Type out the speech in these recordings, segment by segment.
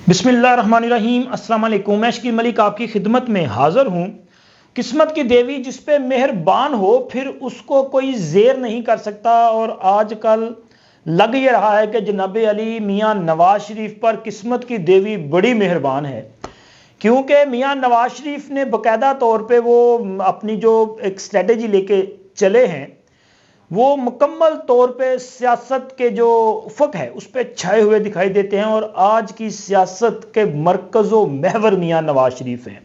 बिस्मिल्लाहिर्रहमानिर्रहीम अस्सलाम वालेकुम। मैं शकील मलिक आपकी खिदमत में हाजिर हूँ। किस्मत की देवी जिस पे मेहरबान हो फिर उसको कोई ज़ेर नहीं कर सकता। और आजकल लग ये रहा है कि जनाब अली मियाँ नवाज शरीफ पर किस्मत की देवी बड़ी मेहरबान है, क्योंकि मियाँ नवाज शरीफ ने बाकायदा तौर पे वो अपनी जो एक स्ट्रेटजी लेके चले हैं वो मुकम्मल तौर पे सियासत के जो उफक है उस पर छाए हुए दिखाई देते हैं। और आज की सियासत के मरकज़ो महवर मियाँ नवाज शरीफ हैं।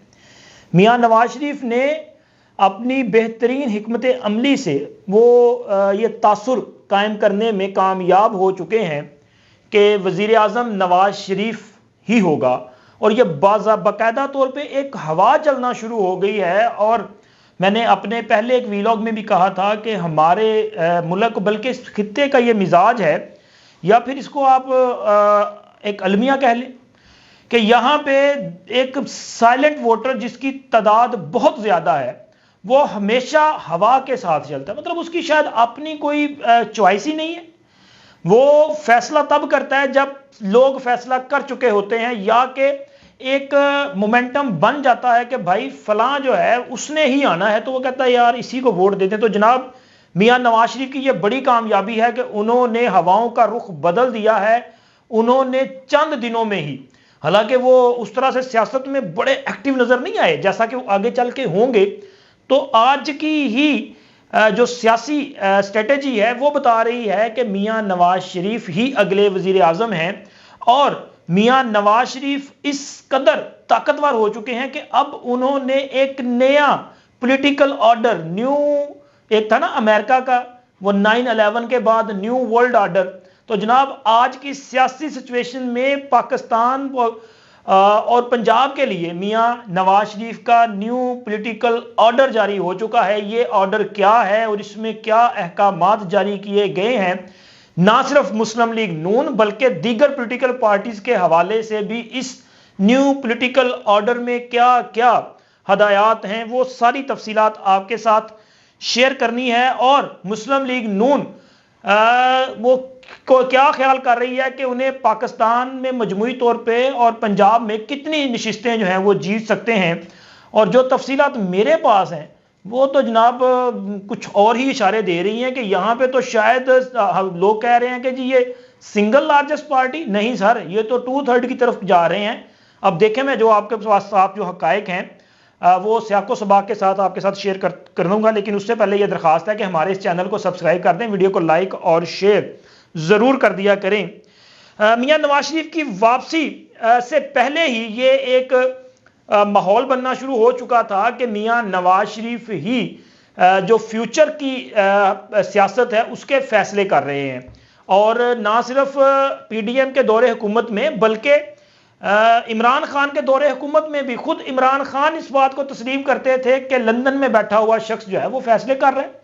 मियाँ नवाज शरीफ ने अपनी बेहतरीन हिकमत अमली से वो ये तासुर कायम करने में कामयाब हो चुके हैं कि वज़ीर आज़म नवाज शरीफ ही होगा। और ये बाकायदा तौर पे एक हवा चलना शुरू हो गई है। और मैंने अपने पहले एक वीलॉग में भी कहा था कि हमारे मुल्क बल्कि इस खित्ते का ये मिजाज है, या फिर इसको आप एक अलमिया कह लें, कि यहाँ पे एक साइलेंट वोटर जिसकी तादाद बहुत ज़्यादा है वो हमेशा हवा के साथ चलता है। मतलब उसकी शायद अपनी कोई चॉइस ही नहीं है। वो फैसला तब करता है जब लोग फैसला कर चुके होते हैं, या कि एक मोमेंटम बन जाता है कि भाई फलां जो है उसने ही आना है, तो वो कहता है यार इसी को वोट देते हैं। तो जनाब मियाँ नवाज शरीफ की ये बड़ी कामयाबी है कि उन्होंने हवाओं का रुख बदल दिया है। उन्होंने चंद दिनों में ही, हालांकि वो उस तरह से सियासत में बड़े एक्टिव नजर नहीं आए जैसा कि वो आगे चल के होंगे, तो आज की ही जो सियासी स्ट्रेटेजी है वो बता रही है कि मियाँ नवाज शरीफ ही अगले वजीर आजम हैं। और मियाँ नवाज शरीफ इस कदर ताकतवर हो चुके हैं कि अब उन्होंने एक नया पॉलिटिकल ऑर्डर, न्यू, एक था ना अमेरिका का वो 9/11 के बाद न्यू वर्ल्ड ऑर्डर, तो जनाब आज की सियासी सिचुएशन में पाकिस्तान और पंजाब के लिए मियाँ नवाज शरीफ का न्यू पॉलिटिकल ऑर्डर जारी हो चुका है। ये ऑर्डर क्या है और इसमें क्या अहकामात जारी किए गए हैं, ना सिर्फ मुस्लिम लीग नून बल्कि दीगर पॉलिटिकल पार्टीज के हवाले से भी इस न्यू पॉलिटिकल ऑर्डर में क्या क्या हदायत हैं, वो सारी तफसीलात आपके साथ शेयर करनी है। और मुस्लिम लीग नून वो को क्या ख्याल कर रही है कि उन्हें पाकिस्तान में मजमूई तौर पे और पंजाब में कितनी नशिस्तें जो हैं वो जीत सकते हैं। और जो तफसीलात मेरे पास हैं वो तो जनाब कुछ और ही इशारे दे रही हैं कि यहाँ पे तो शायद लोग कह रहे हैं कि जी ये सिंगल लार्जेस्ट पार्टी नहीं सर, ये तो 2/3 की तरफ जा रहे हैं। अब देखें, मैं जो आपके पास आप जो हकायक हैं वो सियाको सबाक के साथ आपके साथ शेयर कर दूंगा, लेकिन उससे पहले ये दरखास्त है कि हमारे इस चैनल को सब्सक्राइब कर दें, वीडियो को लाइक और शेयर ज़रूर कर दिया करें। मियाँ नवाज शरीफ की वापसी से पहले ही ये एक माहौल बनना शुरू हो चुका था कि मियाँ नवाज शरीफ ही जो फ्यूचर की सियासत है उसके फैसले कर रहे हैं। और ना सिर्फ PDM के दौरे हुकूमत में बल्कि इमरान खान के दौरे हुकूमत में भी खुद इमरान खान इस बात को तस्लीम करते थे कि लंदन में बैठा हुआ शख्स जो है वो फैसले कर रहा है।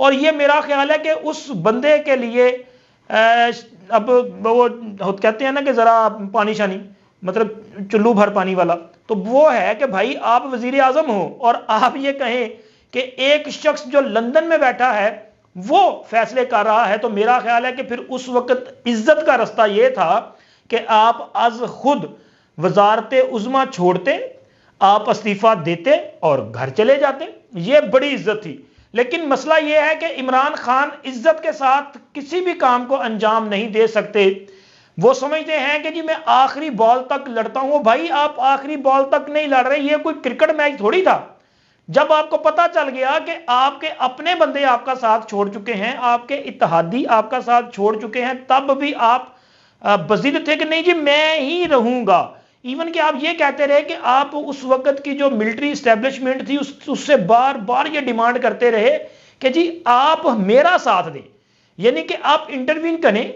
और ये मेरा ख्याल है कि उस बंदे के लिए अब वो कहते हैं ना कि ज़रा पानी शानी, मतलब चुल्लू भर पानी वाला, तो वो है कि भाई आप वजीर आजम हो और आप ये कहें कि एक शख्स जो लंदन में बैठा है वो फैसले कर रहा है, तो मेरा ख्याल है कि फिर उस वक्त इज्जत का रास्ता ये था कि आप आज खुद वजारत उज़्मा छोड़ते, आप इस्तीफा देते और घर चले जाते, ये बड़ी इज्जत थी। लेकिन मसला यह है कि इमरान खान इज्जत के साथ किसी भी काम को अंजाम नहीं दे सकते। वो समझते हैं कि जी मैं आखिरी बॉल तक लड़ता हूं। भाई आप आखिरी बॉल तक नहीं लड़ रहे, ये कोई क्रिकेट मैच थोड़ी था। जब आपको पता चल गया कि आपके अपने बंदे आपका साथ छोड़ चुके हैं, आपके इत्तेहादी आपका साथ छोड़ चुके हैं, तब भी आप बज़िद थे कि नहीं जी मैं ही रहूंगा। इवन कि आप ये कहते रहे कि आप उस वक्त की जो मिलिट्री इस्टेब्लिशमेंट थी उससे बार बार ये डिमांड करते रहे कि जी आप मेरा साथ दें, यानी कि आप इंटरवीन करें,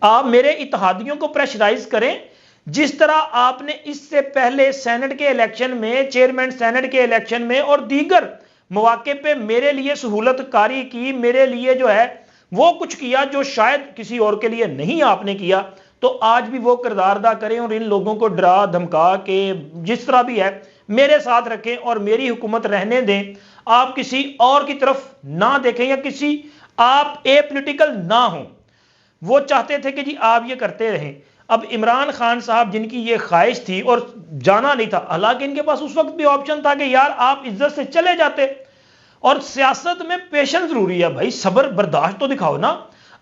आप मेरे इत्तेहादियों को प्रेशराइज करें, जिस तरह आपने इससे पहले सेनेट के इलेक्शन में, चेयरमैन सेनेट के इलेक्शन में और दीगर मौके पे मेरे लिए सहूलत कारी की, मेरे लिए जो है वो कुछ किया जो शायद किसी और के लिए नहीं आपने किया। तो आज भी वो किरदार अदा करें और इन लोगों को डरा धमका के जिस तरह भी है मेरे साथ रखें और मेरी हुकूमत रहने दें। आप किसी और की तरफ ना देखें या किसी आप ए पॉलिटिकल ना हो। वो चाहते थे कि जी आप ये करते रहें। अब इमरान खान साहब जिनकी ये ख्वाहिश थी और जाना नहीं था, हालांकि इनके पास उस वक्त भी ऑप्शन था कि यार आप इज्जत से चले जाते, और सियासत में पेशेंस जरूरी है भाई, सब्र बर्दाश्त तो दिखाओ ना।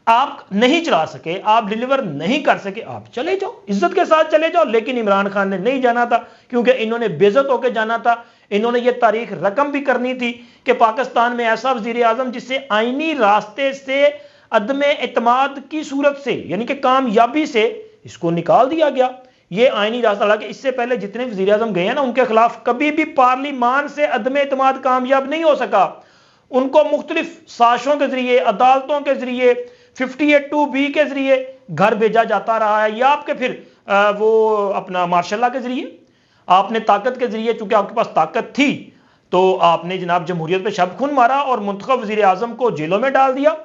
आप नहीं चला सके, आप डिलीवर नहीं कर सके, आप चले जाओ, इज्जत के साथ चले जाओ। लेकिन इमरान खान ने नहीं जाना था, क्योंकि इन्होंने बेइज्जत होकर जाना था। इन्होंने ये तारीख रकम भी करनी थी कि पाकिस्तान में ऐसा वजीर आजम जिससे आईनी रास्ते से अदम एतमाद की सूरत से, यानी कि कामयाबी से इसको निकाल दिया गया। ये आईनी रास्ता, हालांकि इससे पहले जितने वजीर आजम गए हैं ना, उनके खिलाफ कभी भी पार्लिमान से अदम एतमाद कामयाब नहीं हो सका। उनको मुख्तलिफ साजिशों के जरिए, अदालतों के जरिए, 58(2)B के जरिए घर भेजा जाता रहा है, या आपके फिर वो अपना मार्शल के जरिए, आपने ताकत के जरिए, चूंकि आपके पास ताकत थी तो आपने जनाब जमहूरियत पे शब खून मारा और मुंतखब वजीर आजम को जेलों में डाल दिया।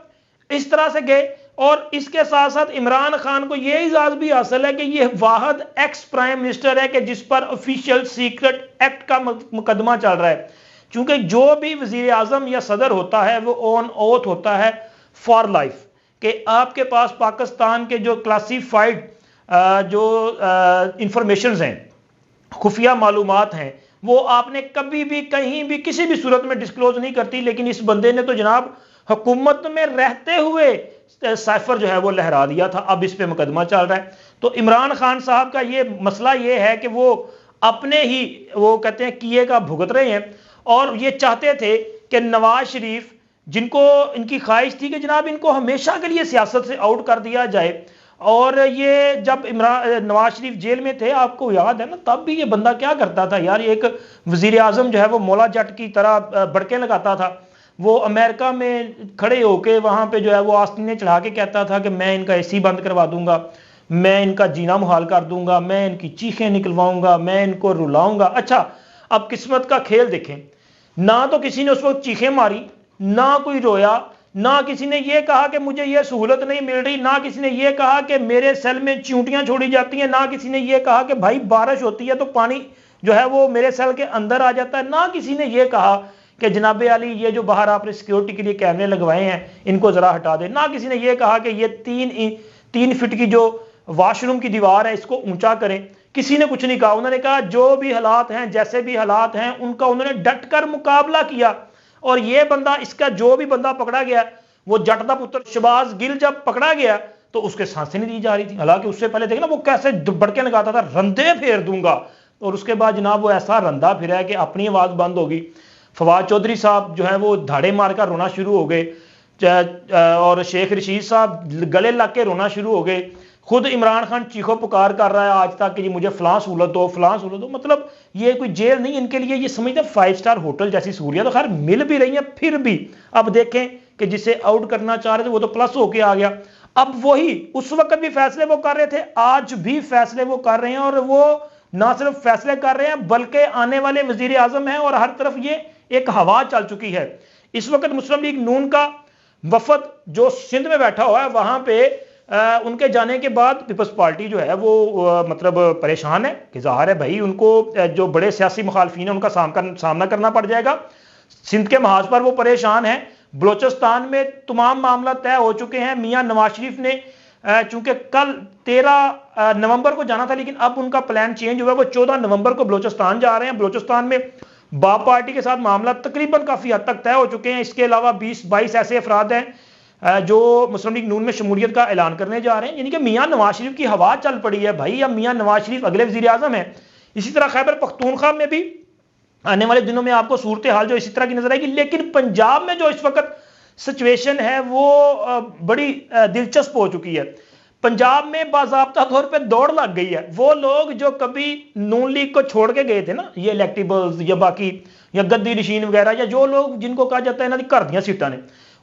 इस तरह से गए। और इसके साथ साथ इमरान खान को यह इजाज भी हासिल है कि यह वाहिद एक्स प्राइम मिनिस्टर है कि जिस पर ऑफिशियल सीक्रेट एक्ट का मुकदमा चल रहा है। क्योंकि जो भी वजीर आजम या सदर होता है वो ऑन ओथ होता है फॉर लाइफ, कि आपके पास पाकिस्तान के जो क्लासीफाइड जो इंफॉर्मेशन हैं, खुफिया मालूमात हैं, वो आपने कभी भी कहीं भी किसी भी सूरत में डिस्क्लोज नहीं करती। लेकिन इस बंदे ने तो जनाब हुकूमत में रहते हुए साइफर जो है वो लहरा दिया था। अब इस पे मुकदमा चल रहा है। तो इमरान खान साहब का ये मसला ये है कि वो अपने ही, वो कहते हैं, किए का भुगत रहे हैं। और ये चाहते थे कि नवाज शरीफ, जिनको इनकी ख्वाहिश थी कि जनाब इनको हमेशा के लिए सियासत से आउट कर दिया जाए। और ये जब नवाज शरीफ जेल में थे, आपको याद है ना, तब भी ये बंदा क्या करता था यार, एक वजीर आजम जो है वो मौला जट की तरह बड़के लगाता था। वो अमेरिका में खड़े होके वहां पे जो है वो आस्तीनें चढ़ा के कहता था कि मैं इनका एसी बंद करवा दूंगा, मैं इनका जीना मुहाल कर दूंगा, मैं इनकी चीखें निकलवाऊंगा, मैं इनको रुलाऊंगा। अच्छा, अब किस्मत का खेल देखें, ना तो किसी ने उस वक्त चीखें मारी, ना कोई रोया, ना किसी ने यह कहा कि मुझे यह सहूलत नहीं मिल रही, ना किसी ने यह कहा कि मेरे सेल में चींटियां छोड़ी जाती हैं, ना किसी ने यह कहा कि भाई बारिश होती है तो पानी जो है वो मेरे सेल के अंदर आ जाता है, ना किसी ने यह कहा कि जनाब अली ये जो बाहर आपने सिक्योरिटी के लिए कैमरे लगवाए हैं इनको जरा हटा दे, ना किसी ने यह कहा कि ये 3 फीट की जो वॉशरूम की दीवार है इसको ऊंचा करें। किसी ने कुछ नहीं कहा। उन्होंने कहा जो भी हालात हैं, जैसे भी हालात हैं, उनका उन्होंने डट कर मुकाबला किया। और ये बंदा, इसका जो भी बंदा पकड़ा गया, वो जट दा पुत्र शहबाज गिल जब पकड़ा गया तो उसके सांसें नहीं दी जा रही थी। हालांकि उससे पहले देखना वो कैसे बड़के लगाता था, रंधे फेर दूंगा। और उसके बाद जनाब वो ऐसा रंधा फिरा है कि अपनी आवाज बंद होगी। फवाद चौधरी साहब जो है वो धाड़े मारकर रोना शुरू हो गए, और शेख रशीद साहब गले लग के रोना शुरू हो गए। खुद इमरान खान चीखो पुकार कर रहा है आज तक कि जी मुझे फलां सहूलत दो, फलां सहूलत दो। मतलब ये कोई जेल नहीं इनके लिए, ये समझते 5 स्टार होटल जैसी सहूलियत तो खैर मिल भी रही है। फिर भी अब देखें कि जिसे आउट करना चाह रहे थे वो तो प्लस होके आ गया। अब वही उस वक्त भी फैसले वो कर रहे थे, आज भी फैसले वो कर रहे हैं। और वो ना सिर्फ फैसले कर रहे हैं बल्कि आने वाले वजीर आजम हैं। और हर तरफ ये एक हवा चल चुकी है। इस वक्त मुस्लिम लीग नून का वफद जो सिंध में बैठा हुआ है, वहां पे उनके जाने के बाद पीपल्स पार्टी जो है वो मतलब परेशान है कि ज़ाहिर है भाई उनको जो बड़े सियासी मुखालफीन है उनका सामना करना पड़ जाएगा। सिंध के महाज पर वो परेशान है। बलोचिस्तान में तमाम मामला तय हो चुके हैं। मियां नवाज शरीफ ने चूंकि कल 13 नवंबर को जाना था, लेकिन अब उनका प्लान चेंज हुआ, वो 14 नवंबर को बलोचिस्तान जा रहे हैं। बलोचिस्तान में बाप पार्टी के साथ मामला तकरीबन काफी हद तक तय हो चुके हैं। इसके अलावा 20-22 ऐसे अफराद हैं जो मुस्लिम लीग नून में शमूलियत का ऐलान करने जा रहे हैं। यानी कि मियां नवाज शरीफ की हवा चल पड़ी है भाई। अब मियां नवाज शरीफ अगले वजीर आजम है। इसी तरह खैबर पख्तूनख्वा में भी आने वाले दिनों में आपको सूरत हाल जो इसी तरह की नजर आएगी। लेकिन पंजाब में जो इस वक्त सिचुएशन है वो बड़ी दिलचस्प हो चुकी है। पंजाब में बाज़ाब्ता तौर पे दौड़ लग गई है। वो लोग जो कभी नून लीग को छोड़ के गए थे ना, ये इलेक्टेबल्स या बाकी या गद्दी नशीन वगैरह, या जो लोग जिनको कहा जाता है ना घर दियां सीटां ने,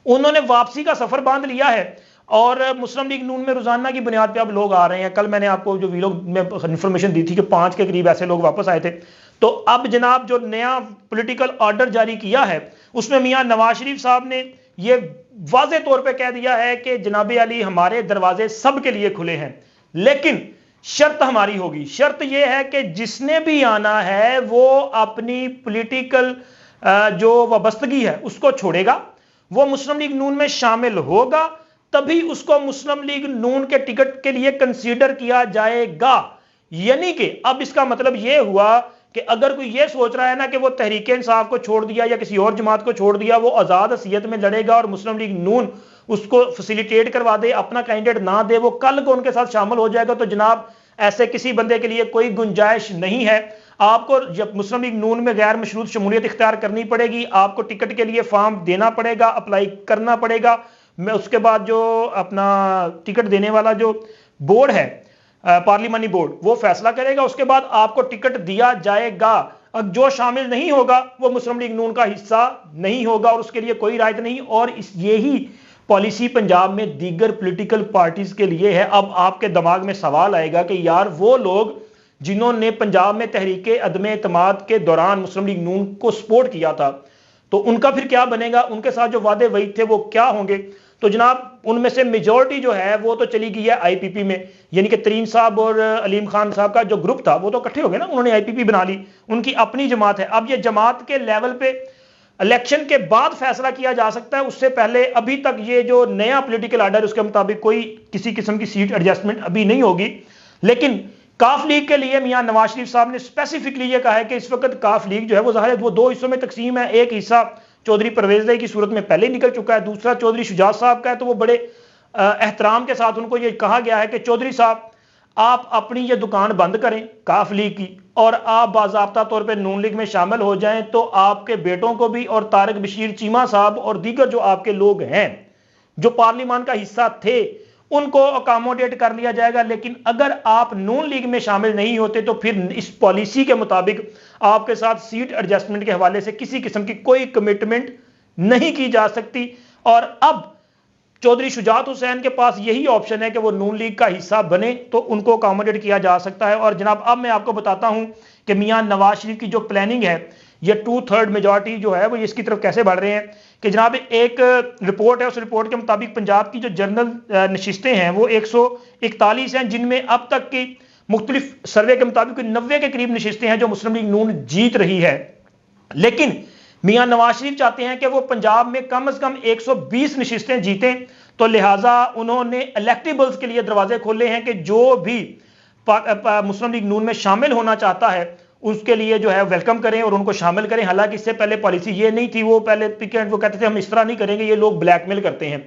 उन्होंने वापसी का सफर बांध लिया है। और मुस्लिम लीग नून में रोजाना की बुनियाद पे अब लोग आ रहे हैं। कल मैंने आपको जो वीलॉग में इंफॉर्मेशन दी थी कि 5 के करीब ऐसे लोग वापस आए थे। तो अब जनाब जो नया पॉलिटिकल ऑर्डर जारी किया है उसमें मियां नवाज शरीफ साहब ने ये वाज़े तौर पे कह दिया है कि जनाब अली हमारे दरवाजे सबके लिए खुले हैं, लेकिन शर्त हमारी होगी। शर्त यह है कि जिसने भी आना है वो अपनी पॉलिटिकल जो वाबस्तगी है उसको छोड़ेगा, वो मुस्लिम लीग नून में शामिल होगा, तभी उसको मुस्लिम लीग नून के टिकट के लिए कंसीडर किया जाएगा। यानी कि अब इसका मतलब यह हुआ कि अगर कोई यह सोच रहा है ना कि वो तहरीक इंसाफ को छोड़ दिया या किसी और जमात को छोड़ दिया, वो आजाद हसीयत में लड़ेगा और मुस्लिम लीग नून उसको फैसिलिटेट करवा दे, अपना कैंडिडेट ना दे, वो कल को उनके साथ शामिल हो जाएगा, तो जनाब ऐसे किसी बंदे के लिए कोई गुंजाइश नहीं है। आपको जब मुस्लिम लीग नून में गैर मशरूत शमूलियत इख्तियार करनी पड़ेगी, आपको टिकट के लिए फॉर्म देना पड़ेगा, अप्लाई करना पड़ेगा। मैं उसके बाद जो अपना टिकट देने वाला जो बोर्ड है, पार्लिमानी बोर्ड, वो फैसला करेगा, उसके बाद आपको टिकट दिया जाएगा। अब जो शामिल नहीं होगा वो मुस्लिम लीग नून का हिस्सा नहीं होगा और उसके लिए कोई रायत नहीं। और यही पॉलिसी पंजाब में दीगर पॉलिटिकल पार्टीज के लिए है। अब आपके दिमाग में सवाल आएगा कि यार वो लोग जिन्होंने पंजाब में तहरीके अदम एतमाद के दौरान मुस्लिम लीग नून को सपोर्ट किया था, तो उनका फिर क्या बनेगा? उनके साथ जो वादे वही थे वो क्या होंगे? तो जनाब उनमें से मेजॉरिटी जो है वो तो चली गई है आईपीपी में, यानी कि तरीन साहब और अलीम खान साहब का जो ग्रुप था वो तो इकट्ठे हो गए ना, उन्होंने आईपीपी बना ली, उनकी अपनी जमात है। अब ये जमात के लेवल पे इलेक्शन के बाद फैसला किया जा सकता है, उससे पहले अभी तक ये जो नया पॉलिटिकल आर्डर उसके मुताबिक कोई किसी किस्म की सीट एडजस्टमेंट अभी नहीं होगी। लेकिन काफ लीग के लिए मियां नवाज शरीफ साहब ने स्पेसिफिकली ये कहा है कि इस वक्त काफ लीग जो है वो ज़ाहिर है वो दो हिस्सों में तकसीम है। एक हिस्सा चौधरी परवेज की सूरत में पहले ही निकल चुका है, दूसरा चौधरी शुजात साहब का है। तो वो बड़े एहतराम के साथ उनको ये कहा गया है कि चौधरी साहब आप अपनी ये दुकान बंद करें काफ लीग की और आप बाज़ाब्ता तौर पे नून लीग में शामिल हो जाएं, तो आपके बेटों को भी और तारिक बशीर चीमा साहब और दीगर जो आपके लोग हैं जो पार्लियामान का हिस्सा थे उनको अकोमोडेट कर लिया जाएगा। लेकिन अगर आप नून लीग में शामिल नहीं होते तो फिर इस पॉलिसी के मुताबिक आपके साथ सीट एडजस्टमेंट के हवाले से किसी किस्म की कोई कमिटमेंट नहीं की जा सकती। और अब चौधरी शुजात हुसैन के पास यही ऑप्शन है कि वो नून लीग का हिस्सा बने, तो उनको अकोमोडेट किया जा सकता है। और जनाब अब मैं आपको बताता हूं कि मियां नवाज शरीफ की जो प्लानिंग है, ये 2/3 मेजॉरिटी जो है वो इसकी तरफ कैसे बढ़ रहे हैं कि जनाब एक रिपोर्ट है, उस रिपोर्ट के मुताबिक पंजाब की जो जनरल नशिस्तें हैं वो 141 हैं, जिनमें अब तक की मुख्तलिफ सर्वे के मुताबिक 90 के करीब नशिस्तें हैं जो मुस्लिम लीग नून जीत रही है। लेकिन मियां नवाज शरीफ चाहते हैं कि वो पंजाब में कम से कम 120 नशिस्तें जीतें, तो लिहाजा उन्होंने इलेक्टेबल्स के लिए दरवाजे खोले हैं कि जो भी मुस्लिम लीग नून में शामिल होना चाहता है उसके लिए जो है वेलकम करें और उनको शामिल करें। हालांकि इससे पहले पॉलिसी ये नहीं थी, वो पहले पिकेट वो कहते थे हम इस तरह नहीं करेंगे, ये लोग ब्लैकमेल करते हैं।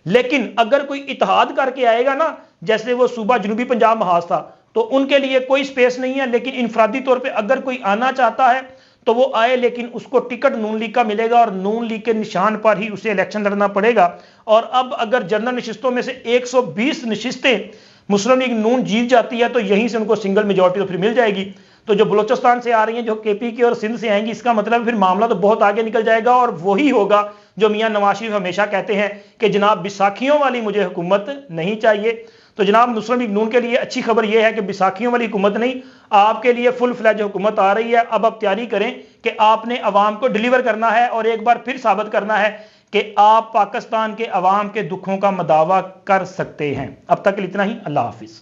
लेकिन अगर कोई इत्तेहाद करके आएगा ना, जैसे वो सूबा जनूबी पंजाब महाज था, तो उनके लिए कोई स्पेस नहीं है। लेकिन इनफरादी तौर पर अगर कोई आना चाहता है तो वो आए, लेकिन उसको टिकट नून लीग का मिलेगा और नून लीग के निशान पर ही उसे इलेक्शन लड़ना पड़ेगा। और अब अगर जनरल नशिस्तों में से 120 नशिस्तें मुस्लिम लीग नून जीत जाती है तो यहीं से उनको सिंगल मेजॉरिटी तो फिर मिल जाएगी। तो जो बलोचिस्तान से आ रही हैं, जो केपी की और सिंध से आएंगी, इसका मतलब फिर मामला तो बहुत आगे निकल जाएगा। और वही होगा जो मियां नवाज शरीफ हमेशा कहते हैं कि जनाब बैसाखियों वाली मुझे हुकूमत नहीं चाहिए। तो जनाब मुस्लिम लीग नून के लिए अच्छी खबर यह है कि बैसाखियों वाली हुकूमत नहीं, आपके लिए फुल फ्लैज हुकूमत आ रही है। अब आप तैयारी करें कि आपने अवाम को डिलीवर करना है और एक बार फिर साबित करना है कि आप पाकिस्तान के अवाम के दुखों का मदावा कर सकते हैं। अब तक इतना ही, अल्लाह हाफिज।